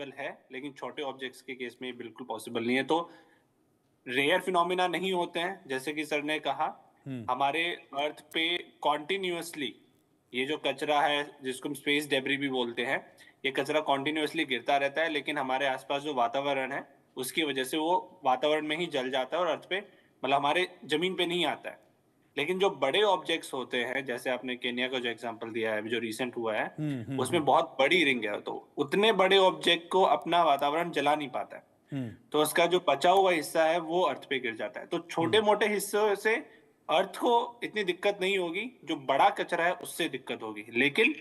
Possible है, लेकिन छोटे ऑब्जेक्ट्स के केस में ये बिल्कुल पॉसिबल नहीं है। तो रेयर फिनोमिना नहीं होते हैं, जैसे कि सर ने कहा। हमारे अर्थ पे कॉन्टिन्यूअसली ये जो कचरा है, जिसको हम स्पेस डेब्री भी बोलते हैं, ये कचरा कॉन्टिन्यूअसली गिरता रहता है, लेकिन हमारे आसपास जो वातावरण है उसकी वजह से वो वातावरण में ही जल जाता है और अर्थ पे, मतलब हमारे जमीन पे नहीं आता है। लेकिन जो बड़े ऑब्जेक्ट्स होते हैं, जैसे आपने केन्या का जो एग्जांपल दिया है, जो रिसेंट हुआ है, उसमें बहुत बड़ी रिंग है, तो उतने बड़े ऑब्जेक्ट को अपना वातावरण जला नहीं पाता है, तो उसका जो बचा हुआ हिस्सा है वो अर्थ पे गिर जाता है। तो छोटे मोटे हिस्सों से अर्थ को इतनी दिक्कत नहीं होगी, जो बड़ा कचरा है उससे दिक्कत होगी। लेकिन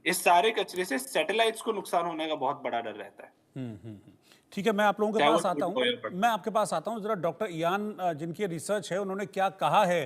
इस सारे कचरे से सैटेलाइट्स को नुकसान होने का बहुत बड़ा डर रहता है। ठीक है, मैं आप लोगों के चाहे वो पास आता हूँ। मैं आपके पास आता हूँ जरा। डॉक्टर इयान, जिनकी रिसर्च है, उन्होंने क्या कहा है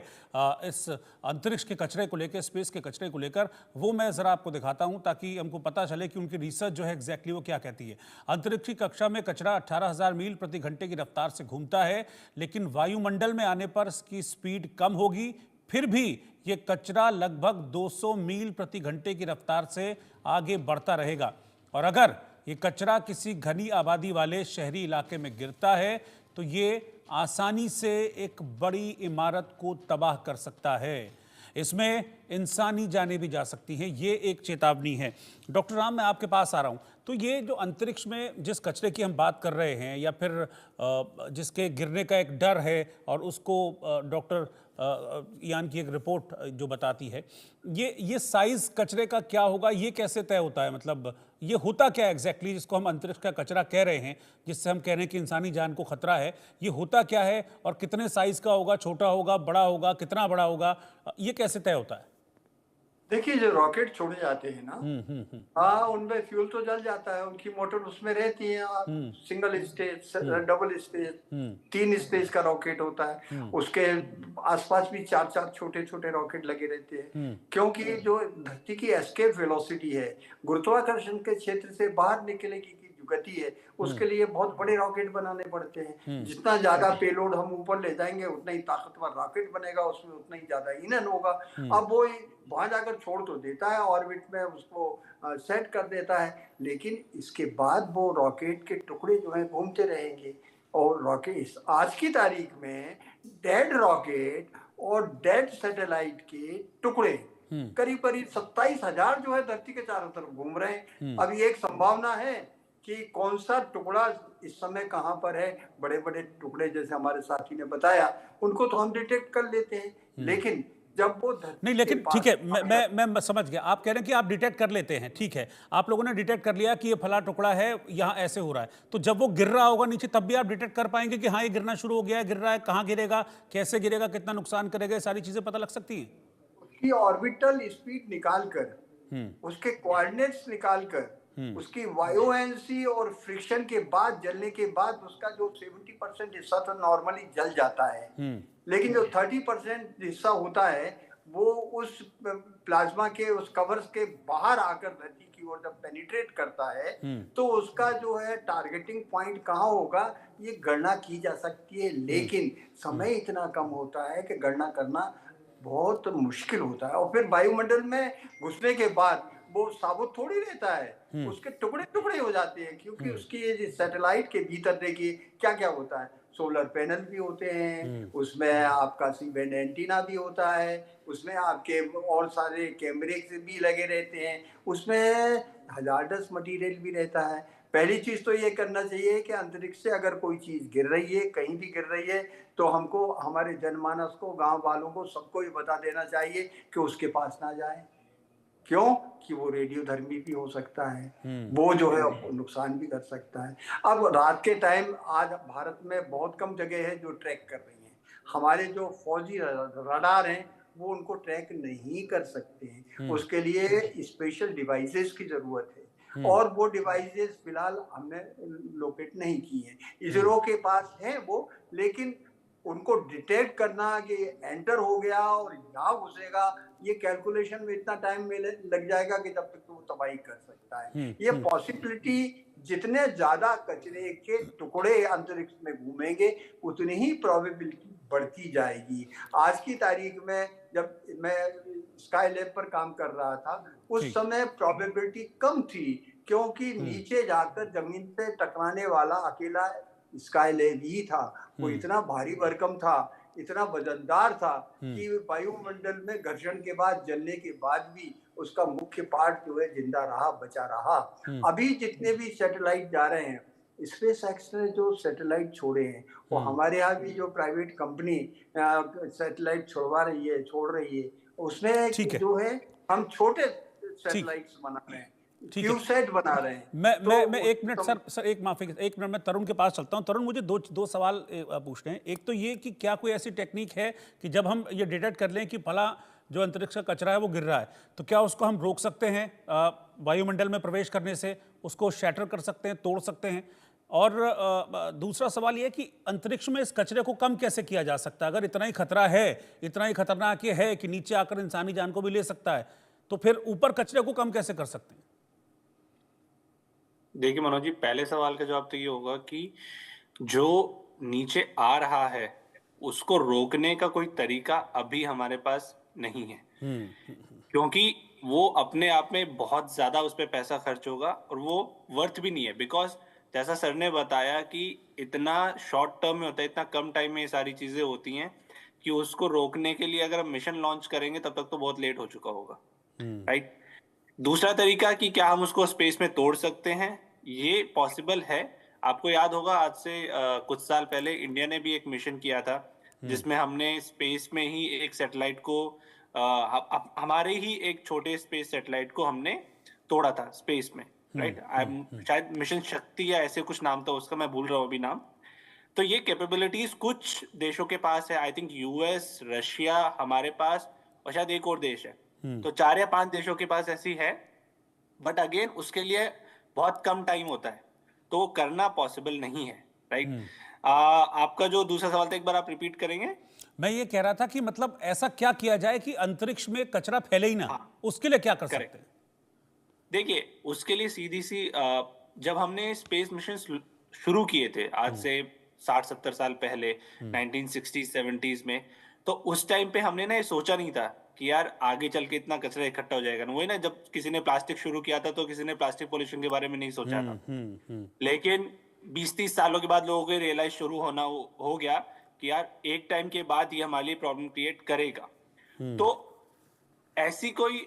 इस अंतरिक्ष के कचरे को लेकर, स्पेस के कचरे को लेकर, वो मैं जरा आपको दिखाता हूँ ताकि हमको पता चले कि उनकी रिसर्च जो है एग्जैक्टली वो क्या कहती है। अंतरिक्षी कक्षा में कचरा 18,000 मील प्रति घंटे की रफ्तार से घूमता है, लेकिन वायुमंडल में आने पर इसकी स्पीड कम होगी। फिर भी ये कचरा लगभग 200 मील प्रति घंटे की रफ्तार से आगे बढ़ता रहेगा। और अगर ये कचरा किसी घनी आबादी वाले शहरी इलाके में गिरता है तो ये आसानी से एक बड़ी इमारत को तबाह कर सकता है। इसमें इंसानी जानें भी जा सकती हैं, ये एक चेतावनी है। डॉक्टर राम, मैं आपके पास आ रहा हूँ। तो ये जो अंतरिक्ष में जिस कचरे की हम बात कर रहे हैं, या फिर जिसके गिरने का एक डर है, और उसको डॉक्टर यान की एक रिपोर्ट जो बताती है, ये साइज कचरे का क्या होगा, ये कैसे तय होता है? मतलब ये होता क्या एग्जैक्टली जिसको हम अंतरिक्ष का कचरा कह रहे हैं, जिससे हम कह रहे हैं कि इंसानी जान को खतरा है, ये होता क्या है और कितने साइज का होगा? छोटा होगा, बड़ा होगा, कितना बड़ा होगा, ये कैसे तय होता है? देखिए, जो रॉकेट छोड़े जाते हैं ना, हाँ, उनमें फ्यूल तो जल जाता है, उनकी मोटर उसमें रहती है। Single stage, double stage, 3 stage का रॉकेट होता है। उसके आसपास भी 4-4 छोटे छोटे रॉकेट लगे रहते हैं, क्योंकि जो धरती की एस्केप वेलोसिटी है, गुरुत्वाकर्षण के क्षेत्र से बाहर निकलने की जो गति है, उसके लिए बहुत बड़े रॉकेट बनाने पड़ते हैं। जितना ज्यादा पेलोड हम ऊपर ले जाएंगे, उतना ही ताकतवर रॉकेट बनेगा, उसमें उतना ही ज्यादा ईंधन होगा। अब वो वहां जाकर छोड़ तो देता है, ऑर्बिट में उसको सेट कर देता है, लेकिन इसके बाद वो रॉकेट के टुकड़े जो है घूमते रहेंगे। और रॉकेट आज की तारीख में डेड रॉकेट और डेड सैटेलाइट के टुकड़े करीब करीब 27,000 जो है धरती के चारों तरफ घूम रहे हैं। अब ये एक संभावना है कि कौन सा टुकड़ा इस समय कहां पर है। बड़े बड़े टुकड़े, जैसे हमारे साथी ने बताया, उनको तो हम डिटेक्ट कर लेते हैं, लेकिन जब वो नहीं, लेकिन ठीक है, मैं समझ गया। आप कह रहे हैं कि आप डिटेक्ट कर लेते हैं, ठीक है, आप लोगों ने डिटेक्ट कर लिया कि ये फला टुकड़ा है, यहाँ ऐसे हो रहा है, तो जब वो गिर रहा होगा नीचे, तब भी आप डिटेक्ट कर पाएंगे कि हाँ ये गिरना शुरू हो गया है, गिर रहा है, कहाँ गिरेगा, कैसे गिरेगा, कितना नुकसान करेगा, सारी चीजें पता लग सकती हैं? उसकी ऑर्बिटल स्पीड निकाल कर, उसके कोऑर्डिनेट्स निकाल कर, उसकी वायोएंसी और फ्रिक्शन के बाद, जलने के बाद उसका जो 70% हिस्सा तो नॉर्मली जल जाता है, लेकिन जो 30% हिस्सा होता है वो उस प्लाज्मा के, उस कवर्स के बाहर आकर धरती की ओर जब पेनिट्रेट करता है, तो उसका जो है टारगेटिंग पॉइंट कहाँ होगा, ये गणना की जा सकती है, लेकिन समय इतना कम होता है कि गणना करना बहुत मुश्किल होता है। और फिर वायुमंडल में घुसने के बाद वो साबुत थोड़ी रहता है, उसके टुकड़े टुकड़े हो जाते हैं, क्योंकि उसकी सैटेलाइट के भीतर देखिए क्या क्या होता है। सोलर पैनल भी होते हैं, उसमें आपका सी बैंड एंटीना भी होता है, उसमें आपके और सारे कैमरे भी लगे रहते हैं, उसमें हजार्डस मटेरियल भी रहता है। पहली चीज तो ये करना चाहिए कि अंतरिक्ष से अगर कोई चीज गिर रही है, कहीं भी गिर रही है, तो हमको, हमारे जनमानस को, गांव वालों को, सबको ये बता देना चाहिए कि उसके पास ना जाए। क्यों? कि वो रेडियोधर्मी भी हो सकता है, वो जो है नुकसान भी कर सकता है। अब रात के टाइम आज भारत में बहुत कम जगह है जो ट्रैक कर रही हैं। हमारे जो फौजी रडार हैं वो उनको ट्रैक नहीं कर सकते हैं, उसके लिए स्पेशल डिवाइसेस की जरूरत है, और वो डिवाइसेस फिलहाल हमने लोकेट नहीं की है। इसरो के पास है वो, लेकिन उनको डिटेक्ट करना कि एंटर हो गया और यहाँ घुसेगा, ये कैलकुलेशन में इतना टाइम लग जाएगा कि जब तक तो वो तबाही कर सकता है। ये पॉसिबिलिटी, जितने ज्यादा कचरे के टुकड़े अंतरिक्ष में घूमेंगे, उतनी ही प्रोबेबिलिटी बढ़ती जाएगी। आज की तारीख में जब मैं स्काई लैब पर काम कर रहा था, उस समय प्रोबेबिलिटी कम थी क्योंकि नीचे जाकर जमीन से टकराने वाला अकेला स्काईलैब ही था। वो इतना भारी भरकम था, इतना वजनदार था कि वायुमंडल में घर्षण के बाद, जलने के बाद भी उसका मुख्य पार्ट जो है जिंदा रहा, बचा रहा। अभी जितने भी सैटेलाइट जा रहे हैं, स्पेस एक्स ने जो सैटेलाइट छोड़े हैं, वो हमारे यहाँ भी जो प्राइवेट कंपनी सैटेलाइट छोड़ रही है, उसमें जो है हम छोटे सैटेलाइट्स बना रहे हैं, क्यूसेट बना रहे हैं। मैं 1 मिनट सर एक माफी, 1 मिनट में तरुण के पास चलता हूं। तरुण, मुझे दो सवाल पूछने हैं। एक तो ये कि क्या कोई ऐसी टेक्निक है कि जब हम ये डिटेक्ट कर लें कि फला जो अंतरिक्ष का कचरा है वो गिर रहा है, तो क्या उसको हम रोक सकते हैं वायुमंडल में प्रवेश करने से? उसको शैटर कर सकते हैं, तोड़ सकते हैं? और दूसरा सवाल ये कि अंतरिक्ष में इस कचरे को कम कैसे किया जा सकता है? अगर इतना ही खतरा है, इतना ही खतरनाक ये है कि नीचे आकर इंसानी जान को भी ले सकता है, तो फिर ऊपर कचरे को कम कैसे कर सकते हैं? देखिए मनोज जी, पहले सवाल का जवाब तो ये होगा कि जो नीचे आ रहा है उसको रोकने का कोई तरीका अभी हमारे पास नहीं है, क्योंकि वो अपने आप में बहुत ज्यादा उस पर पैसा खर्च होगा और वो वर्थ भी नहीं है। बिकॉज जैसा सर ने बताया कि इतना शॉर्ट टर्म में होता है, इतना कम टाइम में ये सारी चीजें होती हैं कि उसको रोकने के लिए अगर हम मिशन लॉन्च करेंगे तब तक तो बहुत लेट हो चुका होगा, राइट। दूसरा तरीका कि क्या हम उसको स्पेस में तोड़ सकते हैं, ये पॉसिबल है। आपको याद होगा आज से कुछ साल पहले इंडिया ने भी एक मिशन किया था जिसमें हमने स्पेस में ही एक सैटेलाइट को हमारे ही एक छोटे स्पेस सैटेलाइट को हमने तोड़ा था स्पेस में, राइट। शायद मिशन शक्ति या ऐसे कुछ नाम था उसका, मैं भूल रहा हूँ अभी नाम। तो ये कैपेबिलिटीज कुछ देशों के पास है, आई थिंक यूएस, रशिया हमारे पास, और शायद एक और देश है। तो 4 या 5 देशों के पास ऐसी है, बट अगेन उसके लिए बहुत कम टाइम होता है, तो वो करना पॉसिबल नहीं है, राइट। आपका जो दूसरा सवाल था, एक बार आप रिपीट करेंगे? मैं ये कह रहा था कि मतलब ऐसा क्या किया जाए कि अंतरिक्ष में कचरा फैले ही ना, उसके लिए क्या कर सकते हैं? देखिए, उसके लिए सीधी सी जब हमने स्पेस मिशन शुरू किए थे आज से 60-70 साल पहले, 1960s-70s में, तो उस टाइम पे हमने ना ये सोचा नहीं था कि यार आगे चल के इतना कचरा इकट्ठा हो जाएगा। वही ना, जब किसी ने प्लास्टिक शुरू किया था तो किसी ने प्लास्टिक पॉल्यूशन के बारे में नहीं सोचा था। लेकिन 20-30 सालों के बाद लोगों को रियलाइज शुरू होना हो गया कि यार एक टाइम के बाद ये हमारे लिए प्रॉब्लम क्रिएट करेगा। तो ऐसी कोई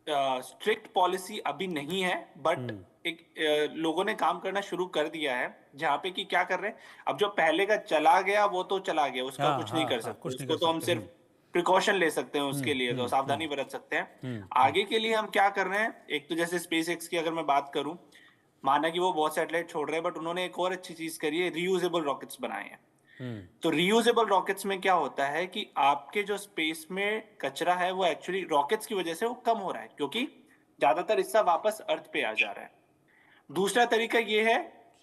स्ट्रिक्ट पॉलिसी अभी नहीं है, बट एक लोगों ने काम करना शुरू कर दिया है जहाँ पे कि क्या कर रहे हैं, अब जो पहले का चला गया वो तो चला गया, उसका कुछ नहीं कर सकते, उसको तो हम सिर्फ प्रिकॉशन ले सकते हैं, उसके लिए तो सावधानी बरत सकते हैं। आगे के लिए हम क्या कर रहे हैं, एक तो जैसे स्पेस एक्स की अगर मैं बात करूं, माना कि वो बहुत सैटेलाइट छोड़ रहे हैं, बट उन्होंने एक और अच्छी चीज करी है, रीयूजेबल रॉकेट्स बनाए हैं। तो रीयूजेबल रॉकेट्स में क्या होता है कि आपके जो स्पेस में कचरा है वो एक्चुअली रॉकेट्स की वजह से वो कम हो रहा है, क्योंकि ज्यादातर हिस्सा वापस अर्थ पे आ जा रहा है। दूसरा तरीका ये है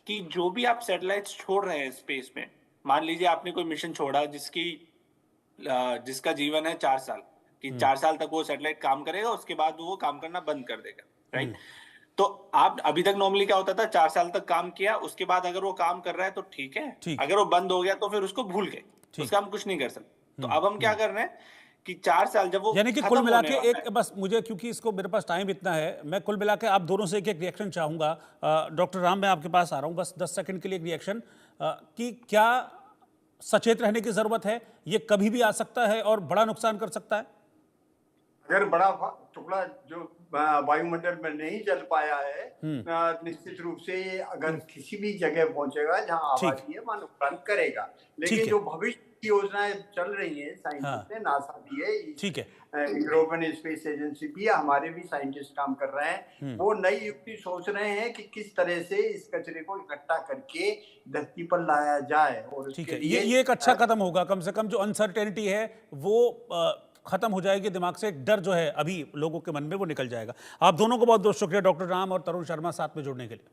कि जो भी आप सैटेलाइट्स छोड़ रहे हैं स्पेस में, मान लीजिए आपने कोई मिशन छोड़ा जिसका जीवन है 4 साल, कि 4 साल तक वो सैटेलाइट काम करेगा, उसके बाद वो काम करना बंद कर देगा, राइट। तो आप अभी तक नॉर्मली क्या होता था, 4 साल तक काम किया, उसके बाद अगर वो काम कर रहा है तो ठीक है, अगर वो बंद हो गया तो फिर उसको भूल गए, उसका हम कुछ नहीं कर सकते। तो अब हम क्या कर रहे हैं कि 4 साल जब वो यानी कि कुल मिला के एक, बस मुझे क्योंकि इसको मेरे पास टाइम इतना है, मैं कुल मिला के आप दोनों से एक रिएक्शन चाहूंगा। डॉक्टर राम, मैं आपके पास आ रहा हूं, बस 10 सेकंड के लिए एक रिएक्शन कि क्या सचेत रहने की जरूरत है, ये कभी भी आ सकता है और बड़ा नुकसान कर सकता है? अगर बड़ा टुकड़ा जो वायुमंडल में नहीं चल पाया है, निश्चित रूप से अगर किसी भी जगह पहुंचेगा जहां आबादी है, वहां नुकसान करेगा। लेकिन जो भविष्य की योजनाएं चल रही हैं, साइंटिस्ट ने, नासा भी है, ठीक है, यूरोपियन स्पेस एजेंसी भी है, हमारे भी साइंटिस्ट काम कर रहे हैं, वो नई युक्ति सोच रहे हैं कि किस तरह से इस कचरे को इकट्ठा करके धरती पर लाया जाए। और ठीक है, ये एक अच्छा कदम होगा, कम से कम जो अनसर्टेनिटी है वो खत्म हो जाएगी दिमाग से, डर जो है अभी लोगों के मन में वो निकल जाएगा। आप दोनों को बहुत बहुत शुक्रिया, डॉक्टर राम और तरुण शर्मा, साथ में जुड़ने के लिए।